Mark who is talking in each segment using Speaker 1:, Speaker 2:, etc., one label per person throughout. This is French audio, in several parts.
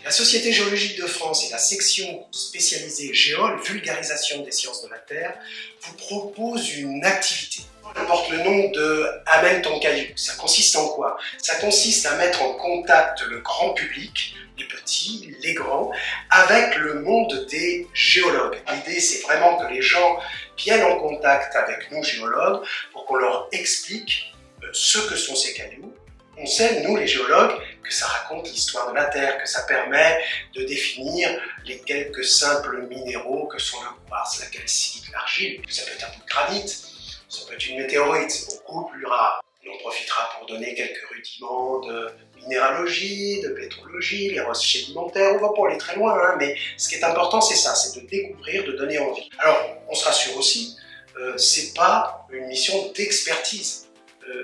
Speaker 1: La Société géologique de France et la section spécialisée Géol, vulgarisation des sciences de la Terre, vous propose une activité. Elle porte le nom de Amène ton caillou. Ça consiste en quoi? Ça consiste à mettre en contact le grand public, les petits, les grands, avec le monde des géologues. L'idée, c'est vraiment que les gens viennent en contact avec nous, géologues, pour qu'on leur explique ce que sont ces cailloux. On sait, nous les géologues, que ça raconte l'histoire de la Terre, que ça permet de définir les quelques simples minéraux que sont le quartz, la calcite, l'argile. Ça peut être un bout de granit, ça peut être une météorite, c'est beaucoup plus rare. On en profitera pour donner quelques rudiments de minéralogie, de pétrologie, les rosses sédimentaires. On va pas aller très loin, hein, mais ce qui est important, c'est ça, c'est de découvrir, de donner envie. Alors, on se rassure aussi, c'est pas une mission d'expertise.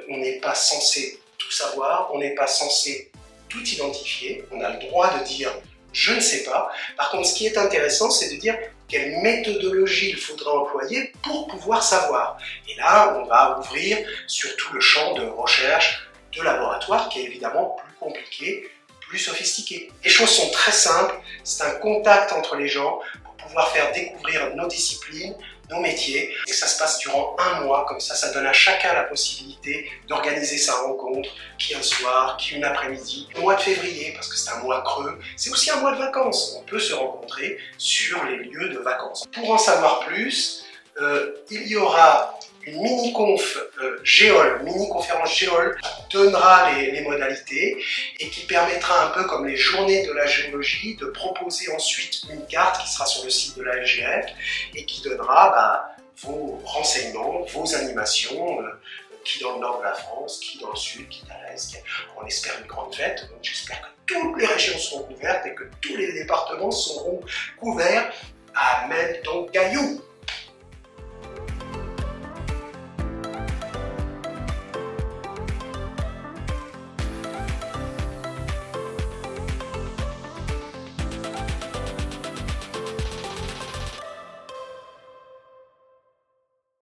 Speaker 1: On n'est pas censé tout savoir, on n'est pas censé tout identifier, on a le droit de dire « je ne sais pas ». Par contre, ce qui est intéressant, c'est de dire quelle méthodologie il faudra employer pour pouvoir savoir. Et là, on va ouvrir sur tout le champ de recherche, de laboratoire, qui est évidemment plus compliqué, plus sophistiqué. Les choses sont très simples, c'est un contact entre les gens pour pouvoir faire découvrir nos disciplines, nos métiers, et ça se passe durant un mois, comme ça donne à chacun la possibilité d'organiser sa rencontre, qui un soir, qui une après-midi. Le mois de février, parce que c'est un mois creux, c'est aussi un mois de vacances. On peut se rencontrer sur les lieux de vacances. Pour en savoir plus, il y aura une mini-conf Géol, mini-conférence Géol, qui donnera les modalités et qui permettra un peu comme les journées de la géologie de proposer ensuite une carte qui sera sur le site de la LGF et qui donnera vos renseignements, vos animations, qui dans le nord de la France, qui dans le sud, qui à l'est. On espère une grande fête, donc j'espère que toutes les régions seront couvertes et que tous les départements seront couverts. Amène ton caillou!